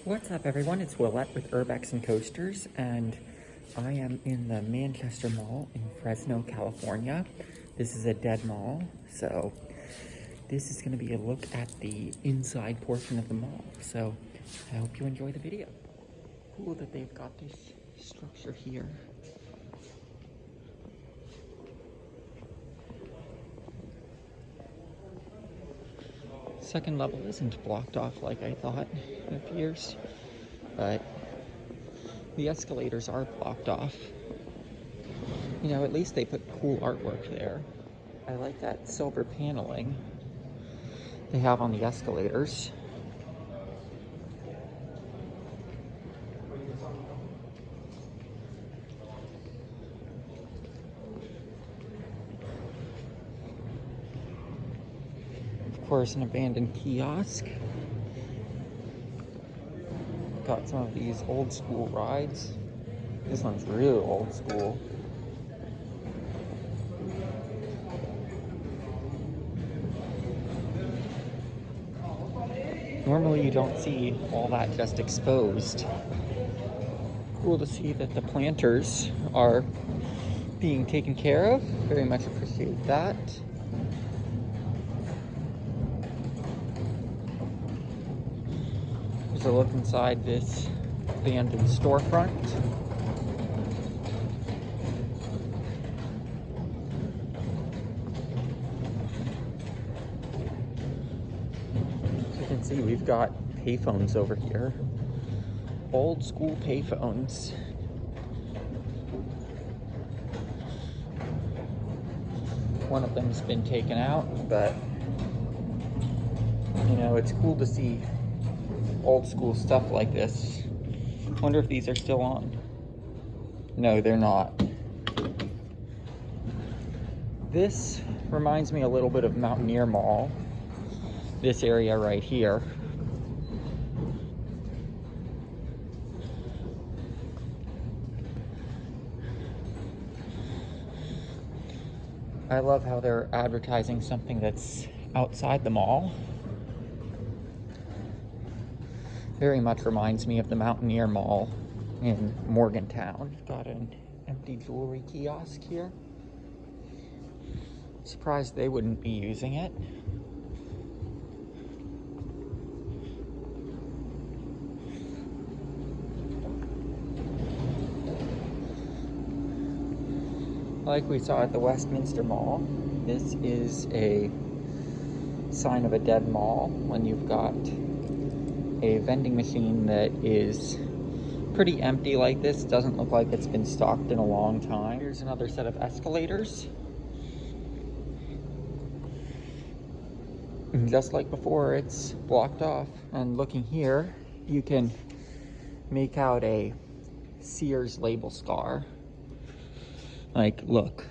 What's up, everyone? It's Willette with Urbex and Coasters, and I am in the Manchester Mall in Fresno, California. This is a dead mall, so this is going to be a look at the inside portion of the mall. So I hope you enjoy the video. Cool that they've got this structure here. Second level isn't blocked off like I thought, it appears, but the escalators are blocked off. You know, at least they put cool artwork there. I like that silver paneling they have on the escalators. Of course, an abandoned kiosk. Got some of these old school rides. This one's real old school. Normally you don't see all that just exposed. Cool to see that the planters are being taken care of. Very much appreciate that. Here's a look inside this abandoned storefront. As you can see, we've got payphones over here. Old school payphones. One of them's been taken out, but you know, it's cool to see old school stuff like this. Wonder if these are still on. No, they're not. This reminds me a little bit of Mountaineer Mall. This area right here. I love how they're advertising something that's outside the mall. Very much reminds me of the Mountaineer Mall in Morgantown. Got an empty jewelry kiosk here. Surprised they wouldn't be using it. Like we saw at the Westminster Mall, this is a sign of a dead mall when you've got a vending machine that is pretty empty like this. Doesn't look like it's been stocked in a long time. Here's another set of escalators. And just like before, it's blocked off. And looking here, you can make out a Sears label scar. Like, look.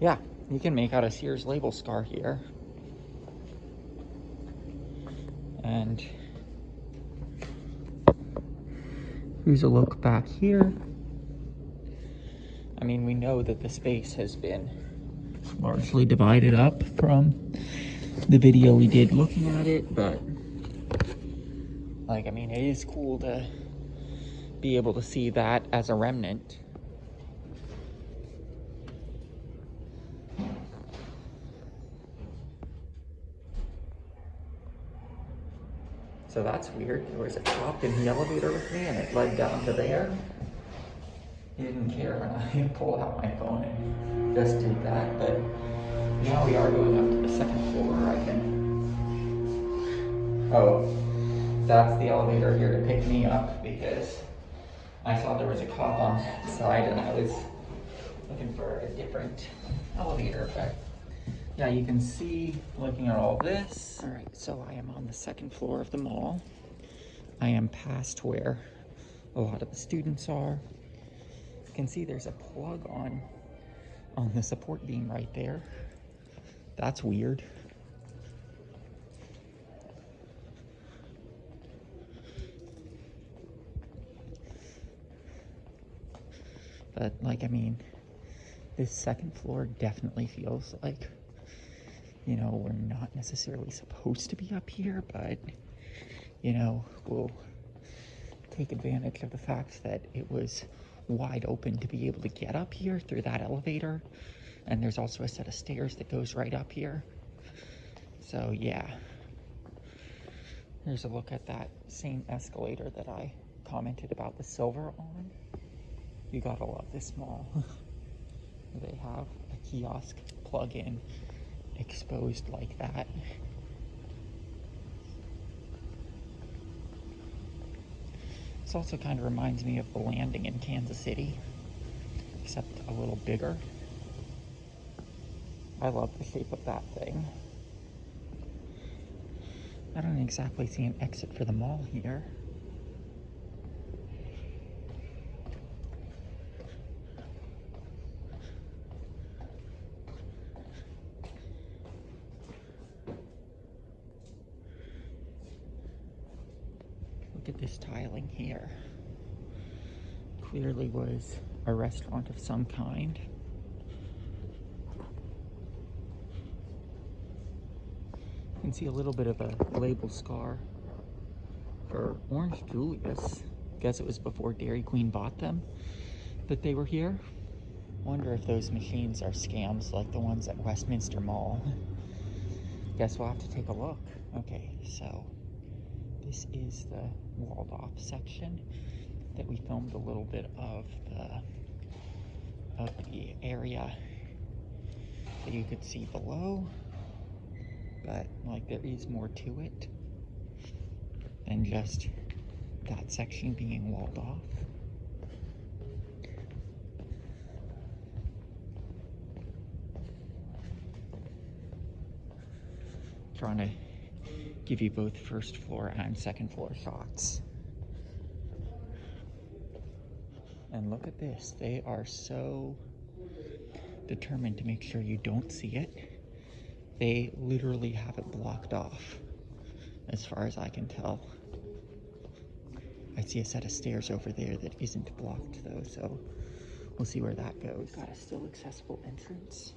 Yeah, you can make out a Sears label scar here. And here's a look back here. I mean, we know that the space has been largely divided up from the video we did looking at it, but like, I mean, it is cool to be able to see that as a remnant. So that's weird. There was a cop in the elevator with me and it led down to there. He didn't care when I pulled out my phone and just did that, but now we are going up to the second floor. I can... Oh, that's the elevator here to pick me up because I saw there was a cop on that side and I was looking for a different elevator, but yeah, you can see looking at all this. All right, so I am on the second floor of the mall. I am past where a lot of the students are. You can see there's a plug on the support beam right there. That's weird. But, like, I mean, this second floor definitely feels like, you know, we're not necessarily supposed to be up here, but, you know, we'll take advantage of the fact that it was wide open to be able to get up here through that elevator. And there's also a set of stairs that goes right up here. So, yeah. Here's a look at that same escalator that I commented about the silver on. You gotta love this mall. They have a kiosk plug-in exposed like that. This also kind of reminds me of the landing in Kansas City, except a little bigger. I love the shape of that thing. I don't exactly see an exit for the mall here. Look at this tiling here. Clearly was a restaurant of some kind. You can see a little bit of a label scar for Orange Julius. Guess it was before Dairy Queen bought them that they were here. Wonder if those machines are scams like the ones at Westminster Mall. Guess we'll have to take a look. Okay, so this is the walled off section that we filmed a little bit of the area that you could see below. But, like, there is more to it than just that section being walled off. Trying to give you both first floor and second floor shots. And look at this. They are so determined to make sure you don't see it. They literally have it blocked off, as far as I can tell. I see a set of stairs over there that isn't blocked though, so we'll see where that goes. Got a still accessible entrance.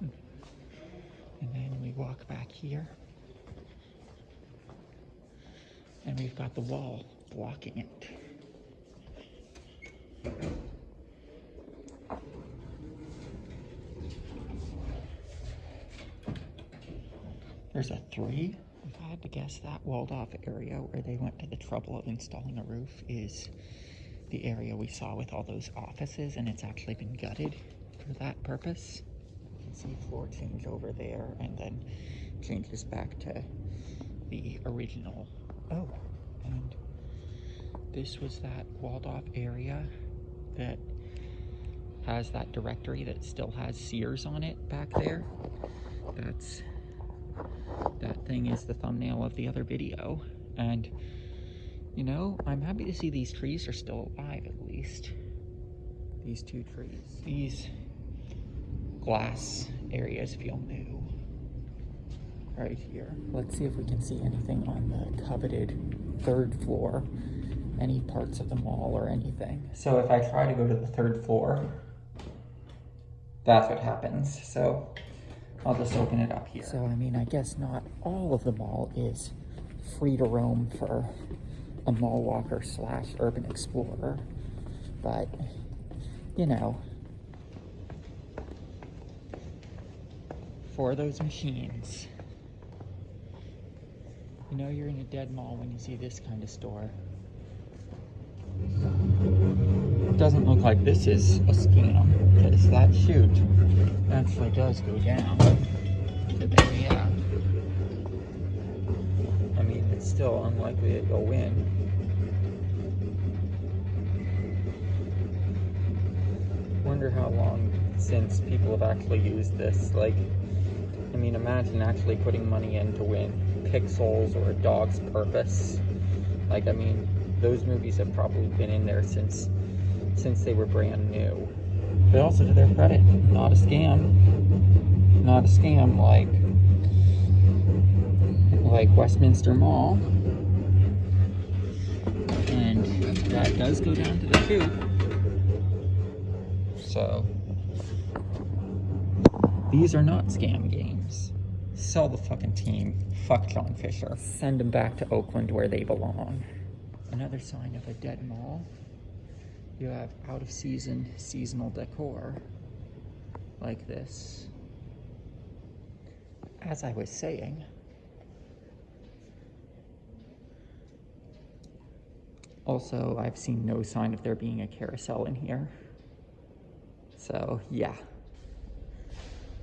And then we walk back here. And we've got the wall blocking it. There's a 3. If I had to guess, that walled off area where they went to the trouble of installing a roof is the area we saw with all those offices, and it's actually been gutted for that purpose. You can see floor change over there, and then changes back to the original. Oh, and this was that walled off area that has that directory that still has Sears on it back there. That thing is the thumbnail of the other video. And, you know, I'm happy to see these trees are still alive, at least. These 2 trees. These glass areas feel new. Right here. Let's see if we can see anything on the coveted 3rd floor. Any parts of the mall or anything. So if I try to go to the 3rd floor, that's what happens. So I'll just open it up here. So, I mean, I guess not all of the mall is free to roam for a mall walker / urban explorer, but, you know, for those machines, you know you're in a dead mall when you see this kind of store. It doesn't look like this is a scam, because that chute actually does go down to there, yeah. I mean, it's still unlikely that you'll win. Wonder how long since people have actually used this. Like, I mean, imagine actually putting money in to win Pixels or A Dog's Purpose. Like, I mean, those movies have probably been in there since they were brand new. But also, to their credit, not a scam. Not a scam like Westminster Mall. that does go down to the tube. So, these are not scam games. Sell the fucking team. Fuck John Fisher. Send them back to Oakland where they belong. Another sign of a dead mall. You have out-of-season seasonal decor like this. As I was saying, also, I've seen no sign of there being a carousel in here. So, yeah.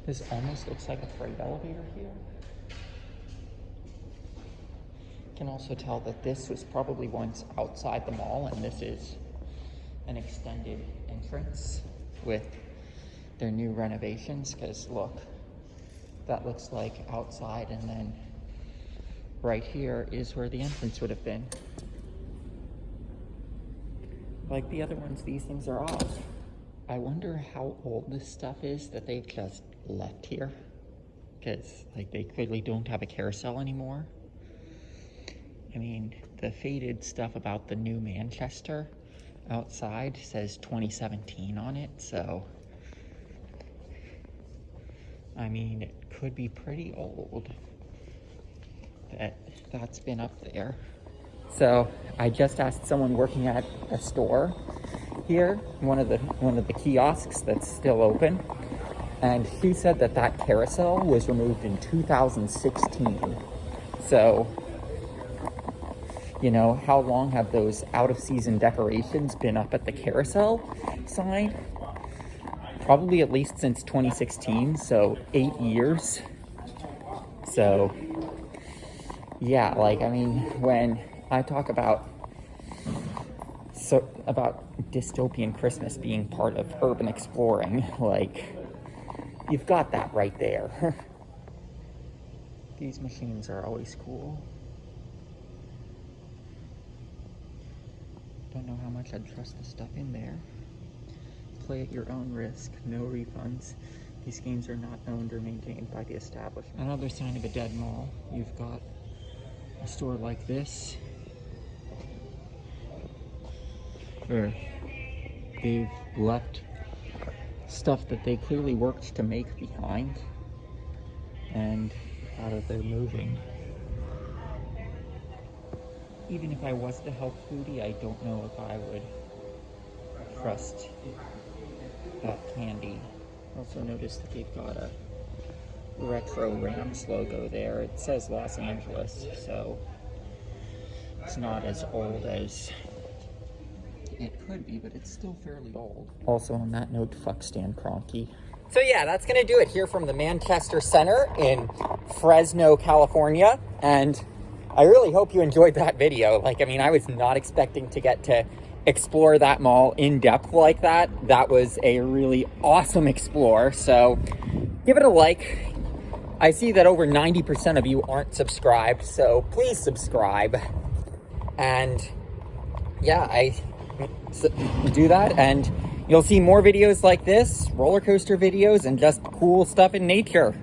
This almost looks like a freight elevator here. You can also tell that this was probably once outside the mall, and this is an extended entrance with their new renovations, because look, that looks like outside, and then right here is where the entrance would have been. Like the other ones, these things are off. I wonder how old this stuff is that they've just left here, because like they clearly don't have a carousel anymore. I mean, the faded stuff about the new Manchester outside says 2017 on it, so I mean, it could be pretty old that's been up there. So I just asked someone working at a store here, one of the kiosks that's still open, and she said that that carousel was removed in 2016. So, you know, how long have those out-of-season decorations been up at the carousel sign? Probably at least since 2016, so 8 years. So, yeah, like, I mean, when I talk about dystopian Christmas being part of urban exploring, like, you've got that right there. These machines are always cool. Don't know how much I'd trust the stuff in there. Play at your own risk, no refunds. These games are not owned or maintained by the establishment. Another sign of a dead mall. You've got a store like this, where they've left stuff that they clearly worked to make behind, and now that they're moving. Even if I was the health foodie, I don't know if I would trust that candy. Also noticed that they've got a retro Rams logo there. It says Los Angeles, so it's not as old as it could be, but it's still fairly old. Also on that note, fuck Stan Kroenke. So yeah, that's gonna do it here from the Manchester Center in Fresno, California. And I really hope you enjoyed that video. Like, I mean, I was not expecting to get to explore that mall in depth like that. That was a really awesome explore. So give it a like. I see that over 90% of you aren't subscribed, so please subscribe. And yeah, do that, and you'll see more videos like this, roller coaster videos, and just cool stuff in nature.